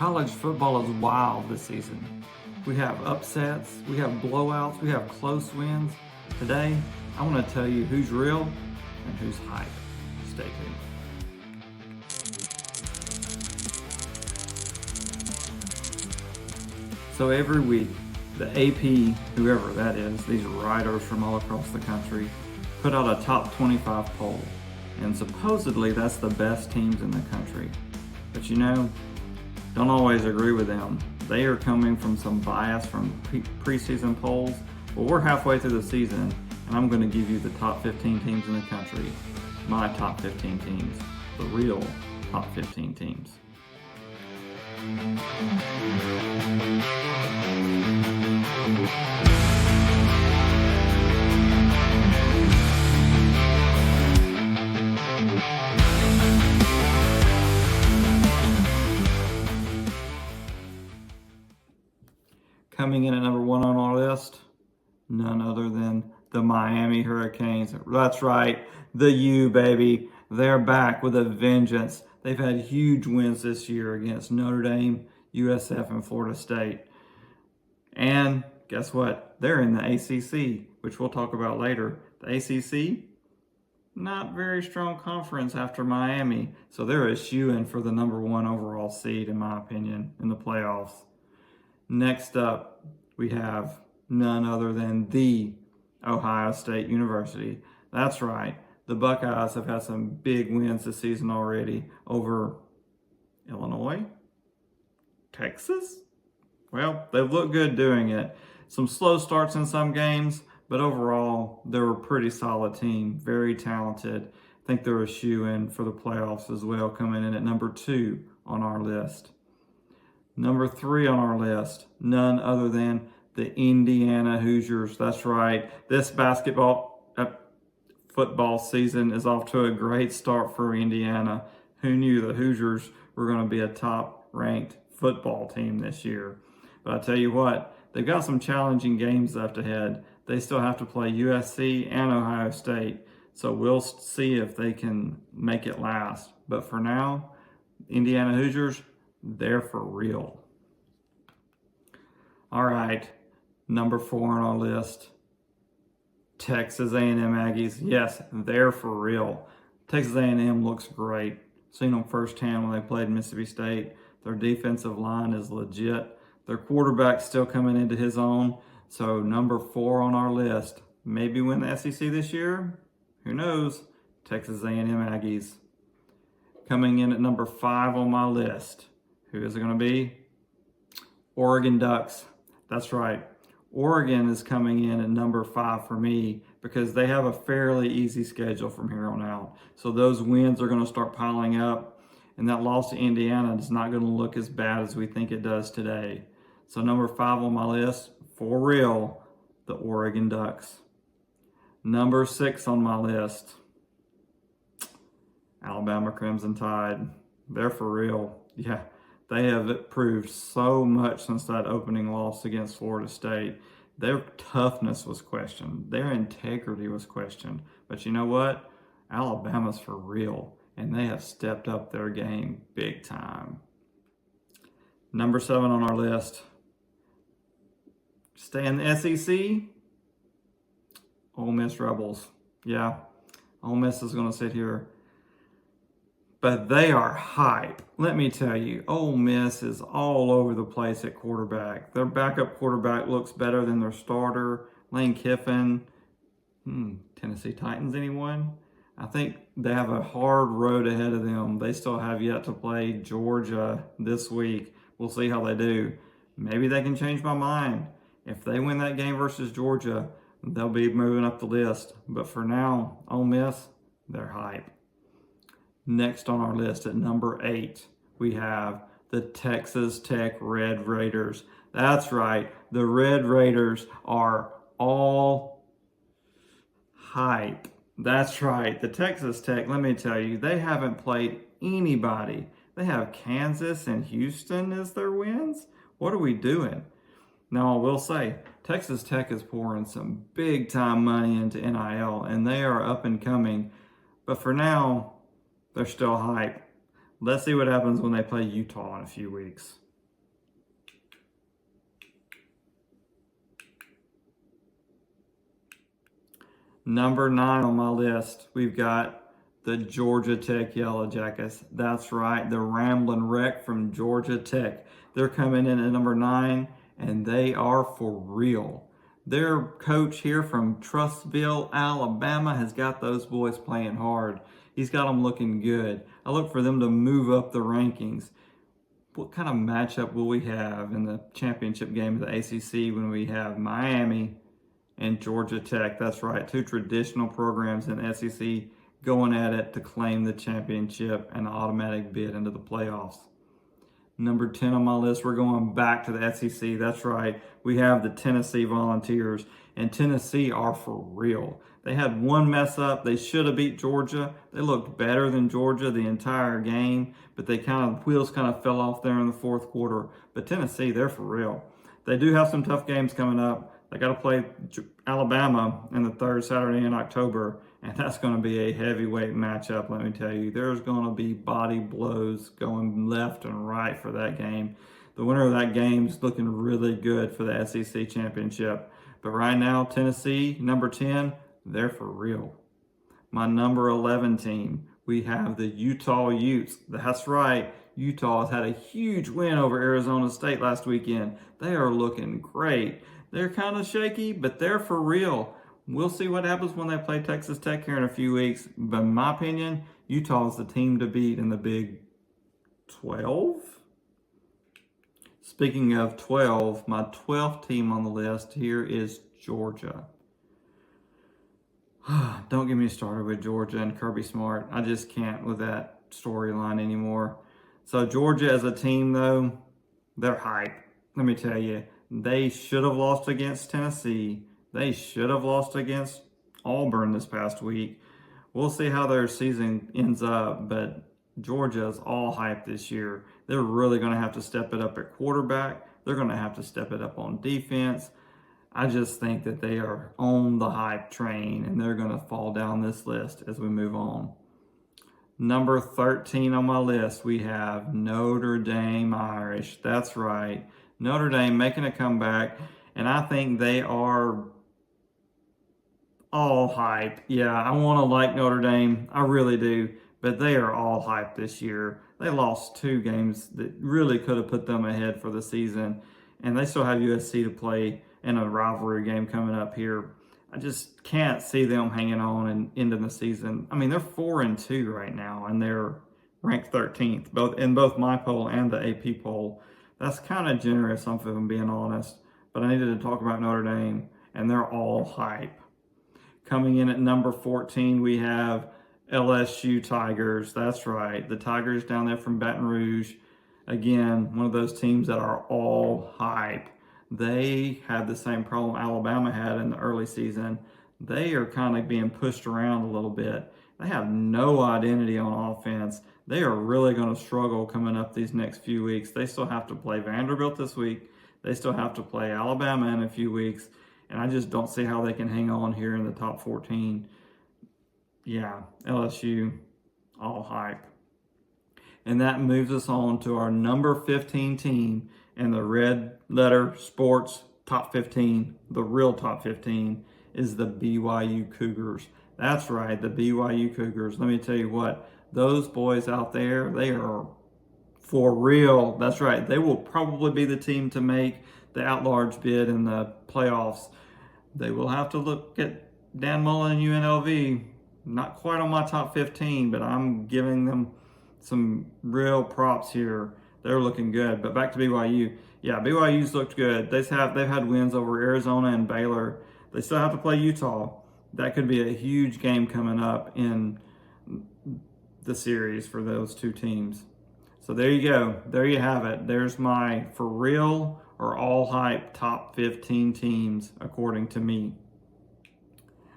College football is wild this season. We have upsets, we have blowouts, we have close wins. Today, I want to tell you who's real and who's hype. Stay tuned. So every week, the AP, whoever that is, these writers from all across the country, put out a top 25 poll. And supposedly that's the best teams in the country. But don't always agree with them. They are coming from some bias from preseason polls. But we're halfway through the season, and I'm going to give you the top 15 teams in the country. My top 15 teams. The real top 15 teams. Coming in at number 1 on our list, none other than the Miami Hurricanes. That's right, the U, baby. They're back with a vengeance. They've had huge wins this year against Notre Dame, USF, and Florida State. And guess what? They're in the ACC, which we'll talk about later. The ACC, not very strong conference after Miami. So they're a shoo-in for the number 1 overall seed, in my opinion, in the playoffs. Next up, we have none other than the Ohio State University. That's right. The Buckeyes have had some big wins this season already over Illinois, Texas. Well, they've looked good doing it. Some slow starts in some games, but overall, they're a pretty solid team, very talented. I think they're a shoo-in for the playoffs as well, coming in at number 2 on our list. Number 3 on our list, none other than the Indiana Hoosiers. That's right. This football season is off to a great start for Indiana. Who knew the Hoosiers were going to be a top-ranked football team this year? But I tell you what, they've got some challenging games left ahead. They still have to play USC and Ohio State. So we'll see if they can make it last. But for now, Indiana Hoosiers, they're for real. All right, number 4 on our list, Texas A&M Aggies. Yes, they're for real. Texas A&M looks great. Seen them firsthand when they played Mississippi State. Their defensive line is legit. Their quarterback's still coming into his own. So number 4 on our list, maybe win the SEC this year. Who knows? Texas A&M Aggies. Coming in at number 5 on my list. Who is it going to be? Oregon Ducks. That's right. Oregon is coming in at number 5 for me because they have a fairly easy schedule from here on out. So those wins are going to start piling up, and that loss to Indiana is not going to look as bad as we think it does today. So number 5 on my list, for real, the Oregon Ducks. Number 6 on my list, Alabama Crimson Tide. They're for real. Yeah. They have proved so much since that opening loss against Florida State. Their toughness was questioned. Their integrity was questioned. But you know what? Alabama's for real, and they have stepped up their game big time. Number 7 on our list. Stay in the SEC. Ole Miss Rebels. Yeah, Ole Miss is going to sit here. But they are hype. Let me tell you, Ole Miss is all over the place at quarterback. Their backup quarterback looks better than their starter. Lane Kiffin. Tennessee Titans, anyone? I think they have a hard road ahead of them. They still have yet to play Georgia this week. We'll see how they do. Maybe they can change my mind. If they win that game versus Georgia, they'll be moving up the list. But for now, Ole Miss, they're hype. Next on our list at number 8, we have the Texas Tech Red Raiders. That's right, the Red Raiders are all hype. That's right, the Texas Tech, let me tell you, they haven't played anybody. They have Kansas and Houston as their wins. What are we doing? Now, I will say, Texas Tech is pouring some big-time money into NIL, and they are up and coming. But for now, they're still hype. Let's see what happens when they play Utah in a few weeks. Number 9 on my list, we've got the Georgia Tech Yellow Jackets. That's right, the Ramblin' Wreck from Georgia Tech. They're coming in at number 9, and they are for real. Their coach here from Trussville, Alabama, has got those boys playing hard. He's got them looking good. I look for them to move up the rankings. What kind of matchup will we have in the championship game of the ACC when we have Miami and Georgia Tech? That's right, 2 traditional programs in the SEC going at it to claim the championship and an automatic bid into the playoffs. Number 10 on my list, we're going back to the SEC. That's right, we have the Tennessee Volunteers, and Tennessee are for real. They had one mess up. They should have beat Georgia. They looked better than Georgia the entire game, but wheels kind of fell off there in the fourth quarter. But Tennessee, they're for real. They do have some tough games coming up. They got to play Alabama in the third Saturday in October, and that's going to be a heavyweight matchup, let me tell you. There's going to be body blows going left and right for that game. The winner of that game is looking really good for the SEC championship. But right now, Tennessee, number 10, they're for real. My number 11 team, we have the Utah Utes. That's right, Utah has had a huge win over Arizona State last weekend. They are looking great. They're kind of shaky, but they're for real. We'll see what happens when they play Texas Tech here in a few weeks. But in my opinion, Utah is the team to beat in the Big 12. Speaking of 12, my 12th team on the list here is Georgia. Don't get me started with Georgia and Kirby Smart. I just can't with that storyline anymore. So Georgia as a team, though, they're hype. Let me tell you, they should have lost against Tennessee. They should have lost against Auburn this past week. We'll see how their season ends up, but Georgia is all hype this year. They're really going to have to step it up at quarterback. They're going to have to step it up on defense. I just think that they are on the hype train, and they're going to fall down this list as we move on. Number 13 on my list, we have Notre Dame Irish. That's right. Notre Dame making a comeback, and I think they are all hype. Yeah, I want to like Notre Dame. I really do. But they are all hype this year. They lost 2 games that really could have put them ahead for the season. And they still have USC to play in a rivalry game coming up here. I just can't see them hanging on and ending the season. I mean, they're 4-2 right now, and they're ranked 13th, both my poll and the AP poll. That's kind of generous, if I'm being honest. But I needed to talk about Notre Dame, and they're all hype. Coming in at number 14, we have LSU Tigers. That's right, the Tigers down there from Baton Rouge. Again, one of those teams that are all hype. They have the same problem Alabama had in the early season. They are kind of being pushed around a little bit. They have no identity on offense. They are really going to struggle coming up these next few weeks. They still have to play Vanderbilt this week. They still have to play Alabama in a few weeks. And I just don't see how they can hang on here in the top 14. Yeah, LSU, all hype. And that moves us on to our number 15 team in the Red Letter Sports top 15. The real top 15 is the BYU Cougars. That's right, the BYU Cougars. Let me tell you what, those boys out there, they are for real. That's right, they will probably be the team to make the at-large bid in the playoffs. They will have to look at Dan Mullen and UNLV. Not quite on my top 15, but I'm giving them some real props here. They're looking good. But back to BYU. Yeah, BYU's looked good. They've had wins over Arizona and Baylor. They still have to play Utah. That could be a huge game coming up in the series for those 2 teams. So there you go. There you have it. There's my for real or all hype top 15 teams according to me.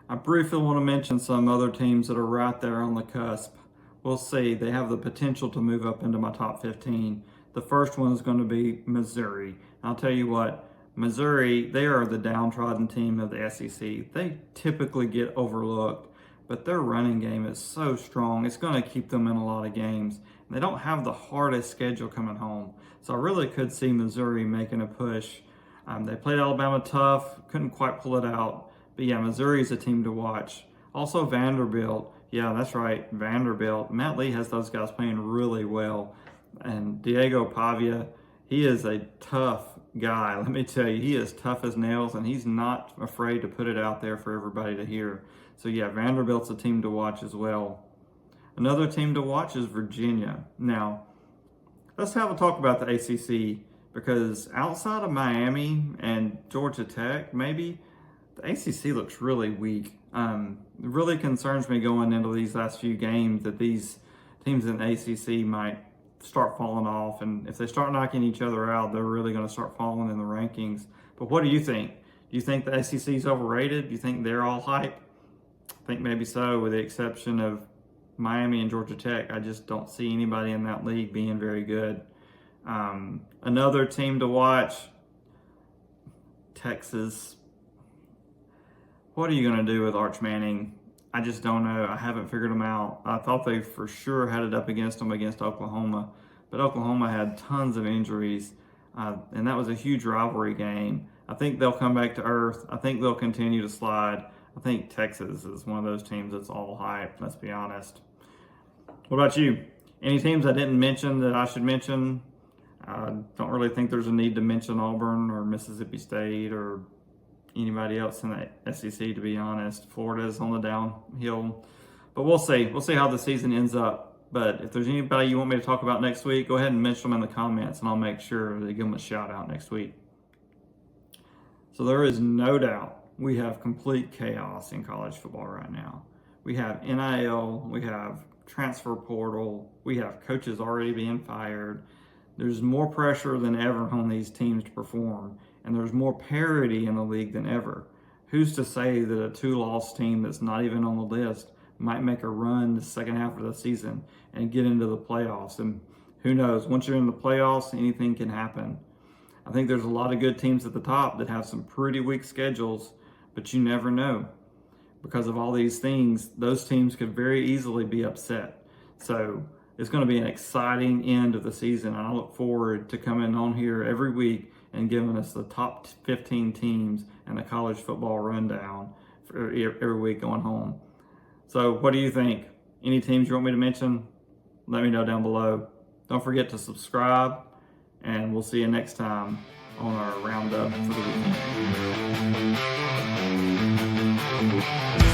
I briefly want to mention some other teams that are right there on the cusp. We'll see. They have the potential to move up into my top 15. The first one is going to be Missouri. I'll tell you what, Missouri, they are the downtrodden team of the SEC. They typically get overlooked, but their running game is so strong. It's going to keep them in a lot of games. They don't have the hardest schedule coming home. So I really could see Missouri making a push. They played Alabama tough, couldn't quite pull it out. But yeah, Missouri is a team to watch. Also Vanderbilt. Yeah, that's right, Vanderbilt. Matt Lee has those guys playing really well. And Diego Pavia, he is a tough guy. Let me tell you, he is tough as nails, and he's not afraid to put it out there for everybody to hear. So yeah, Vanderbilt's a team to watch as well. Another team to watch is Virginia. Now, let's have a talk about the ACC, because outside of Miami and Georgia Tech, maybe, the ACC looks really weak. It really concerns me going into these last few games that these teams in the ACC might start falling off. And if they start knocking each other out, they're really going to start falling in the rankings. But what do you think? Do you think the SEC is overrated? Do you think they're all hype? I think maybe so, with the exception of Miami and Georgia Tech. I just don't see anybody in that league being very good. Another team to watch, Texas. What are you going to do with Arch Manning? I just don't know. I haven't figured them out. I thought they for sure had it up against them against Oklahoma, but Oklahoma had tons of injuries, and that was a huge rivalry game. I think they'll come back to earth. I think they'll continue to slide. I think Texas is one of those teams that's all hype, let's be honest. What about you? Any teams I didn't mention that I should mention? I don't really think there's a need to mention Auburn or Mississippi State or anybody else in the SEC, to be honest. Florida's on the downhill. But we'll see. We'll see how the season ends up. But if there's anybody you want me to talk about next week, go ahead and mention them in the comments, and I'll make sure to give them a shout out next week. So there is no doubt we have complete chaos in college football right now. We have NIL, we have transfer portal, we have coaches already being fired. There's more pressure than ever on these teams to perform, and there's more parity in the league than ever. Who's to say that a 2-loss team that's not even on the list might make a run the second half of the season and get into the playoffs? And who knows, once you're in the playoffs, anything can happen. I think there's a lot of good teams at the top that have some pretty weak schedules, but you never know. Because of all these things, those teams could very easily be upset. So it's going to be an exciting end of the season. And I look forward to coming on here every week and giving us the top 15 teams and the college football rundown for every week going home. So what do you think? Any teams you want me to mention? Let me know down below. Don't forget to subscribe, and we'll see you next time on our roundup for the weekend.